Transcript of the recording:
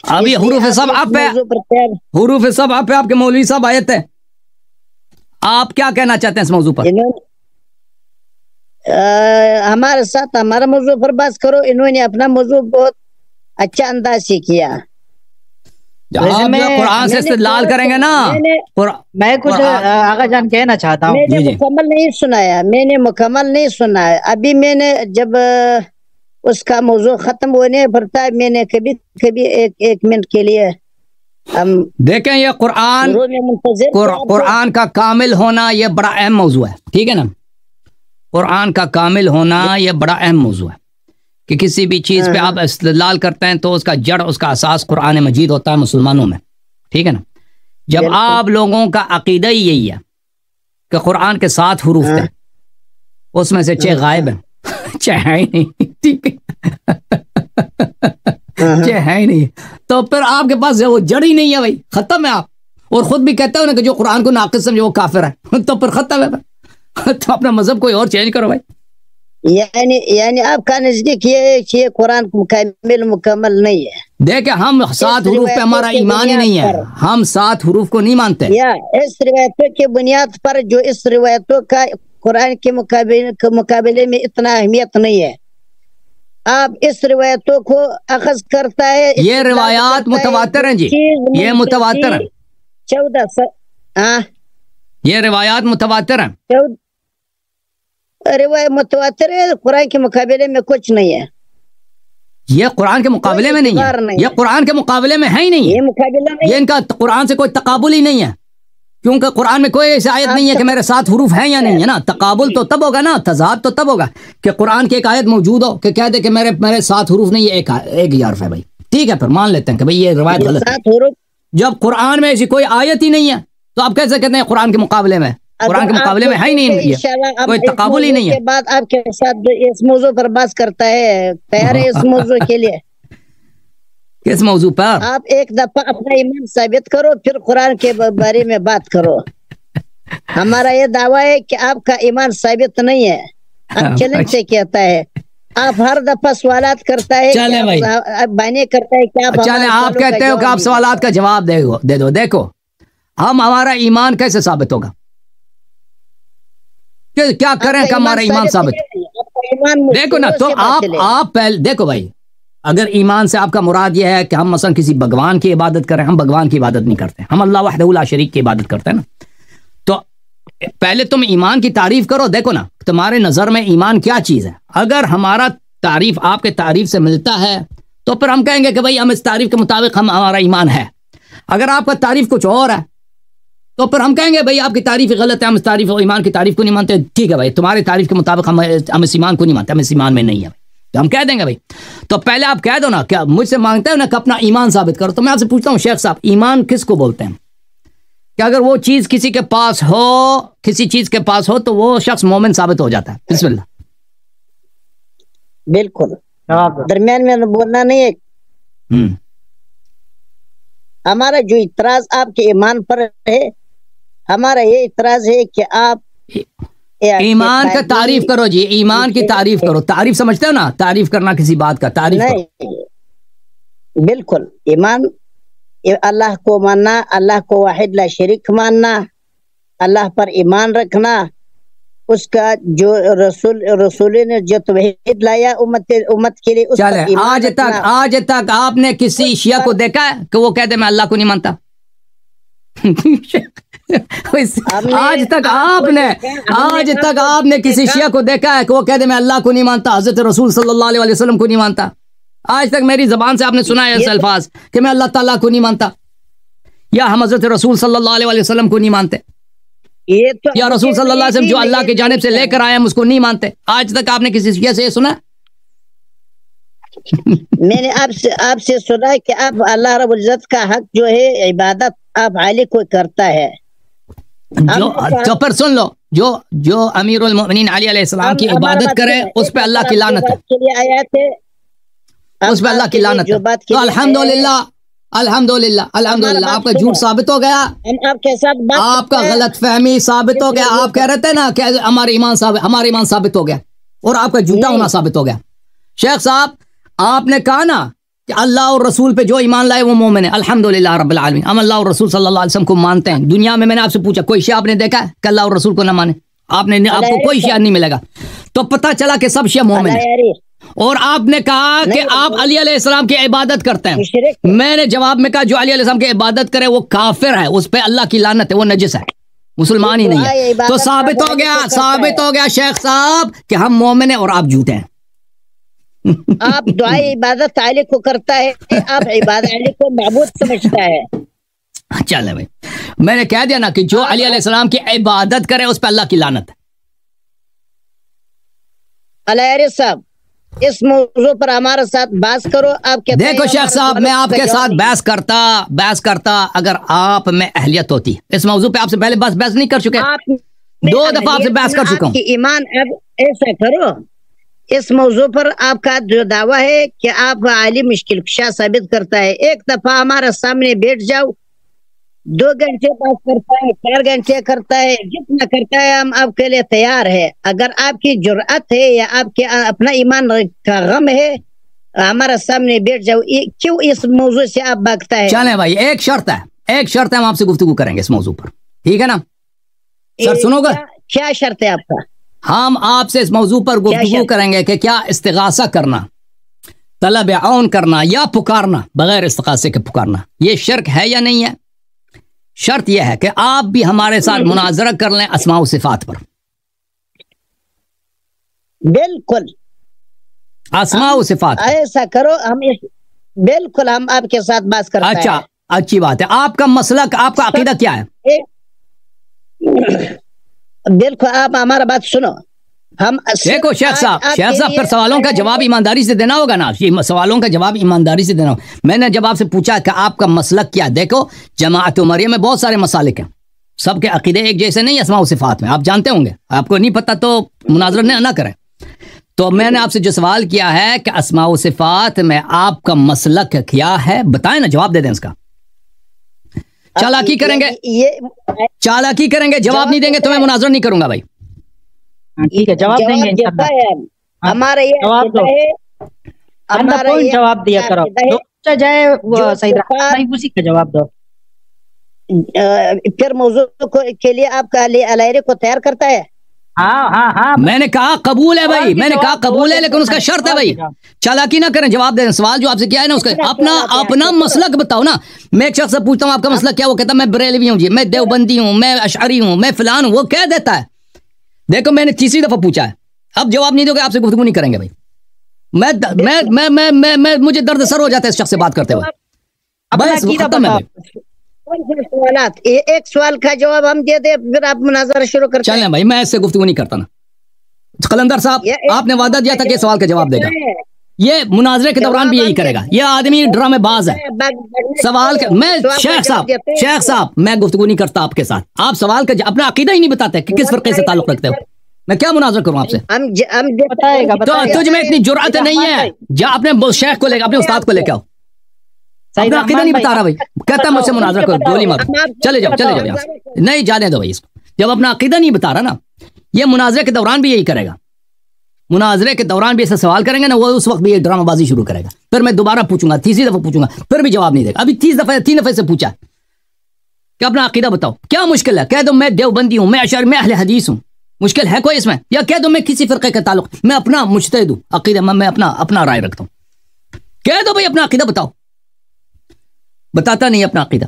ابھی حروف سب آپ پہ، حروف سب آپ پہ آپ کے مولوی صاحب آئے تھے، آپ کیا کہنا چاہتے ہیں اس موضوع پر؟ ہمارے ساتھ ہمارا موضوع پر بات کرو، انہوں نے اپنا موضوع بہت اچھا انداز سے کیا۔ آپ قرآن سے استدلال کریں گے نا، میں کچھ آغا جان کہنا چاہتا ہوں۔ میں نے مکمل نہیں سنایا، میں نے مکمل نہیں سنا ہے، ابھی میں نے جب اس کا موضوع ختم ہونے پر تھا، میں نے کبھی ایک منٹ کے لیے دیکھیں یہ قرآن کا کامل ہونا یہ بڑا اہم موضوع ہے، ٹھیک ہے نا؟ قرآن کا کامل ہونا یہ بڑا اہم موضوع ہے کہ کسی بھی چیز پہ آپ استدلال کرتے ہیں تو اس کا جڑ، اس کا اساس قرآن مجید ہوتا ہے مسلمانوں میں، ٹھیک ہے نا؟ جب آپ لوگوں کا عقیدہ ہی یہی ہے کہ قرآن کے 7 حروف تھے، اس میں سے 6 غائب ہیں، 6 ہے ہی نہیں، ٹھیک ہے، 6 ہے ہی نہیں، تو پھر آپ کے پاس وہ جڑ ہی نہیں ہے بھائی، ختم ہے آپ۔ اور خود بھی کہتے ہو نا کہ جو قرآن کو ناقص سمجھے وہ کافر ہے، تو پھر ختم ہے، تو اپنا مذہب کوئی اور چینج کرو بھائی۔ یعنی آپ کا نزدیک یہ قرآن مکمل نہیں ہے؟ دیکھیں ہم 7 حروف پہ ہمارا ایمان ہی نہیں ہے، ہم 7 حروف کو نہیں مانتے۔ یا اس روایتوں کی بنیاد پر جو اس روایتوں کا قرآن کے مقابلے میں اتنا اہمیت نہیں ہے، آپ اس روایتوں کو اخذ کرتا ہے۔ یہ روایات متواتر ہیں جی، یہ متواتر ہیں، 14 یہ روایات متواتر ہیں، روایت متواتر ہے، قرآن کے مقابلے میں کچھ نہیں ہے۔ یہ قرآن کے مقابلے میں نہیں ہے، یہ قرآن کے مقابلے میں ہے ہی نہیں ہے، یہ ان کا قرآن سے کوئی تقابل ہی نہیں ہے، کیونکہ قرآن میں کوئی ایسی آیت نہیں ہے کہ میرے 7 حروف ہیں یا نہیں ہے نا۔ تقابل تو تب ہوگا نا، تضاد تو تب ہوگا کہ قرآن کی ایک آیت موجود ہو کہ کہہ دے کہ میرے 7 حروف نہیں، یہ ایک ہی حرف ہے بھائی، ٹھیک ہے، پھر مان لیتے ہیں کہ بھائی یہ روایت غلط ہے۔ جب قرآن میں ایسی کوئی آیت ہی نہیں ہے تو آپ کیسے کہتے ہیں قرآن کے مقابلے میں؟ قرآن کے مقابلے میں ہے ہی نہیں، کوئی تقابل ہی نہیں ہے۔ بعد آپ کے ساتھ اس موضوع پر بات کرتا ہے، تیار ہے اس موضوع کے لیے؟ کس موضوع پر؟ آپ ایک دفعہ اپنا ایمان ثابت کرو، پھر قرآن کے بارے میں بات کرو۔ ہمارا یہ دعویٰ ہے کہ آپ کا ایمان ثابت نہیں ہے، آپ چیلنج سے کہتا ہے، آپ ہر دفعہ سوالات کرتا ہے، بانے کرتا ہے کہ آپ کہتے ہو کہ آپ سوالات کا جواب دے دو۔ دیکھو ہم ہمارا ایمان کیسے ثابت ہوگا؟ کیا کریں کہ ہمارا ایمان ثابت؟ دیکھو نا، تو آپ پہلے دیکھو بھائی، اگر ایمان سے آپ کا مراد یہ ہے کہ ہم مثلا کسی بھگوان کی عبادت کریں، ہم بھگوان کی عبادت نہیں کرتے، ہم اللہ وحدہ لا شریک کی عبادت کرتے ہیں نا، تو پہلے تم ایمان کی تعریف کرو۔ دیکھو نا تمہارے نظر میں ایمان کیا چیز ہے؟ اگر ہمارا تعریف آپ کے تعریف سے ملتا ہے تو پھر ہم کہیں گے کہ بھائی ہم اس تعریف کے مطابق ہمارا ایمان ہے۔ اگر آپ کا تعریف کچھ اور ہے تو پھر ہم کہیں گے بھائی آپ کی تعریف غلط ہے، ہم اس تعریف اور ایمان کی تعریف کو نہیں مانتے۔ ٹھیک ہے بھائی، تمہاری تعریف کے مطابق ہم اس ایمان کو نہیں مانتے، ہم اس ایمان میں نہیں ہے، تو ہم کہہ دیں گے بھائی۔ تو پہلے آپ کہہ دو نا، کیا مجھ سے مانگتے ہیں نا کہ اپنا ایمان ثابت کرو، تو میں آپ سے پوچھتا ہوں شیخ صاحب، ایمان کس کو بولتے ہیں؟ کہ اگر وہ چیز کسی کے پاس ہو، کسی چیز کے پاس ہو تو وہ شخص مومن ثابت ہو جاتا ہے۔ بسم اللہ۔ بالکل، درمیان میں بولنا نہیں ہے۔ ہمارا جو اعتراض آپ کے ایمان پر ہے، ہمارا یہ اعتراض ہے کہ آپ ایمان کا تعریف کرو جی، ایمان کی تعریف کرو۔ تعریف سمجھتے ہو نا، تعریف کرنا کسی بات کا، تعریف کرو۔ بالکل، ایمان اللہ کو ماننا، اللہ کو واحد لا شریک ماننا، اللہ پر ایمان رکھنا، اس کا جو رسول نے جو توحید لایا امت کے لیے، اس پر ایمان رکھنا۔ آج تک آپ نے کسی شیعہ کو دیکھا ہے کہ وہ کہتے میں اللہ کو نہیں مانتا؟ آج تک آپ نے کسی شیعہ کو دیکھا ہے کہ وہ کہتے میں اللہ کو نہیں مانتا، حضرت رسول صلی اللہ علیہ وسلم کو نہیں مانتا؟ آج تک میری زبان سے آپ نے سنا ہے ایسے الفاظ کہ میں اللہ تعالیٰ کو نہیں مانتا، یا ہم حضرت رسول صلی اللہ علیہ وسلم کو نہیں مانتے، یا رسول صلی اللہ علیہ وسلم جو اللہ کی جانب سے لے کر آئے ہم اس کو نہیں مانتے؟ آج تک آپ نے کسی شیعہ سے یہ سنا؟ میں نے آپ سے سنا کہ آپ اللہ رب العزت کا حق جو ہے عبادت آپ علی کو کرتا ہے، جو پر سن لو، جو امیر المؤمنین علی علیہ السلام کی عبادت کرے اس پہ اللہ کی لعنت ہے، اس پہ اللہ کی لعنت ہے۔ تو الحمدللہ آپ کا جھوٹ ثابت ہو گیا، آپ کا غلط فہمی ثابت ہو گیا۔ آپ کہہ رہے تھے نا کہ ہمارا ایمان ثابت ہو گیا، اور آپ کا جھوٹا ہونا ثابت ہو گیا۔ شیخ صاحب آپ نے کہا نا کہ اللہ اور رسول پہ جو ایمان لائے وہ مومن ہے، الحمدللہ رب العالمین، ہم اللہ اور رسول صلی اللہ علیہ وسلم کو مانتے ہیں۔ دنیا میں نے آپ سے پوچھا کوئی شیعہ آپ نے دیکھا ہے کہ اللہ اور رسول کو نہ مانے؟ آپ کو کوئی شیعہ نہیں ملے گا۔ تو پتہ چلا کہ سب شیعہ مومن ہیں۔ اور آپ نے کہا کہ آپ علی علیہ السلام کی عبادت کرتے ہیں، میں نے جواب میں کہا جو علی علیہ السلام کی عبادت کرے وہ کافر ہے، اس پہ اللہ کی لعنت ہے، وہ نجس ہے، مسلمان ہی نہیں ہے۔ تو ثابت ہو گیا شیخ صاحب کہ ہم مومن ہیں اور آپ جھوٹے ہیں۔ آپ دعائے عبادت علی کو کرتا ہے، آپ عبادت علی کو معبود سمجھتا ہے۔ چلے بھائی، میں نے کہہ دیا نا کہ جو علی علیہ السلام کی عبادت کرے اس پہ اللہ کی لعنت ہے۔ علیہ صاحب اس موضوع پر ہمارے ساتھ بحث کرو۔ آپ کہتے ہیں دیکھو شیخ صاحب، میں آپ کے ساتھ بحث کرتا اگر آپ میں اہلیت ہوتی۔ اس موضوع پہ آپ سے پہلے بحث نہیں کر چکے، 2 دفعہ آپ سے بحث کر چکا ہوں۔ ایمان اب ایسا کرو، اس موضوع پر آپ کا جو دعویٰ ہے کہ آپ علی مشکل کشا ثابت کرتا ہے، ایک دفعہ ہمارے سامنے بیٹھ جاؤ، 2 گھنٹے بات کرتا ہے، 4 گھنٹے کرتا ہے، جتنا کرتا ہے ہم آپ کے لیے تیار ہے۔ اگر آپ کی جرأت ہے یا آپ کے اپنا ایمان کا غم ہے، ہمارے سامنے بیٹھ جاؤ۔ کیوں اس موضوع سے آپ بھاگتا ہے؟ چلیں بھائی، ایک شرط ہے ہم آپ سے گفتگو کریں گے اس موضوع پر، ٹھیک ہے نا؟ سر سنو گا؟ کیا شرط ہے آپ کا؟ ہم آپ سے اس موضوع پر گفتگو کریں گے کہ کیا استغاثہ کرنا، طلب عون کرنا یا پکارنا بغیر استغاثے کے پکارنا یہ شرک ہے یا نہیں ہے؟ شرط یہ ہے کہ آپ بھی ہمارے ساتھ مناظرہ کر لیں اسماء و صفات پر۔ بالکل اسماء و صفات ایسا کرو، بالکل ہم آپ کے ساتھ بات کرتے ہیں۔ اچھا، اچھی بات ہے۔ آپ کا مسلک، آپ کا عقیدہ کیا ہے؟ بالکل آپ ہمارا بات سنو۔ ہم دیکھو شیخ صاحب پھر سوالوں کا جواب ایمانداری سے دینا ہوگا نا، سوالوں کا جواب ایمانداری سے دینا ہوگا۔ میں نے جب آپ سے پوچھا کہ آپ کا مسلک کیا، دیکھو جماعت عمریہ میں بہت سارے مسالک ہیں، سب کے عقیدے ایک جیسے نہیں اسماء و صفات میں، آپ جانتے ہوں گے، آپ کو نہیں پتہ تو مناظرہ نہ کریں۔ تو میں نے آپ سے جو سوال کیا ہے کہ اسماء و صفات میں آپ کا مسلک کیا ہے، بتائیں نا، جواب دے دیں اس کا۔ چالاکی کریں گے، جواب نہیں دیں گے تو میں مناظرہ نہیں کروں گا بھائی۔ ٹھیک ہے، جواب دیں گے انشاءاللہ۔ ہمارا یہ جواب دیا کرو، جو جائے وہ صحیح رہا، اسی کا جواب دو۔ پھر موضوع کے لیے آپ کا علیہ کو تیار کرتا ہے؟ ہاں میں نے کہا قبول ہے بھائی، میں نے کہا قبول ہے، لیکن اس کا شرط ہے بھائی، چالاکی نہ کریں، جواب دیں۔ سوال جو آپ سے کیا ہے نا، اس کا اپنا مسلک بتاؤ نا۔ میں ایک شخص سے پوچھتا ہوں آپ کا مسلک کیا، وہ کہتا ہے میں بریلوی ہوں جی، میں دیوبندی ہوں، میں اشعری ہوں، میں فلان ہوں، وہ کہہ دیتا ہے۔ دیکھو میں نے تیسری دفعہ پوچھا ہے، اب جواب نہیں دو گے آپ سے گفتگو نہیں کریں گے بھائی۔ میں مجھے درد سر ہو جاتا ہے اس شخص سے بات کرتے ہوئے۔ ختم ہے سوالات، ایک سوال کا جواب ہم دے دیں پھر آپ مناظرہ شروع کرتے ہیں۔ چلیں بھائی، میں اس سے گفتگو نہیں کرتا نا۔ قلندر صاحب آپ نے وعدہ دیا تھا کہ سوال کا جواب دے گا، یہ مناظرے کے دوران بھی یہی کرے گا، یہ آدمی ڈرامے باز ہے۔ سوال کا میں شیخ صاحب میں گفتگو نہیں کرتا آپ کے ساتھ، آپ سوال کا اپنا عقیدہ ہی نہیں بتاتے کہ کس فرقے سے تعلق رکھتے ہو، میں کیا مناظرہ کروں آپ سے؟ تجھ میں اتنی جرأت نہیں ہے، جا اپنے شیخ کو لے کے، اپنے استاد کو لے کے آؤ، اپنا عقیدہ نہیں بتا رہا بھائی، کہتا ہے مجھ سے مناظرہ کرو، گولی مارو، چلے جاؤ یہاں سے، نہیں جانے دو بھائی اس کو۔ جب اپنا عقیدہ نہیں بتا رہا نا، یہ مناظرے کے دوران بھی یہی کرے گا، مناظرے کے دوران بھی ایسے سوال کریں گے نا، وہ اس وقت بھی یہ ڈرامہ بازی شروع کرے گا، پھر میں دوبارہ پوچھوں گا، تیسری دفعہ پوچھوں گا، پھر بھی جواب نہیں دے گا۔ ابھی 3 دفعے سے پوچھا کہ اپنا عقیدہ بتاؤ، کیا مشکل ہے؟ کہہ دو میں دیوبندی ہوں، میں اشعری، میں اہل حدیث ہوں، مشکل ہے کوئی اس میں؟ یا کہہ دو میں کسی فرقے کا تعلق، میں اپنا مجتہد ہوں، عقیدہ میں اپنا رائے رکھتا ہوں، کہہ دو بھائی اپنا عقیدہ بتاؤ، بتاتا نہیں اپنا عقیدہ۔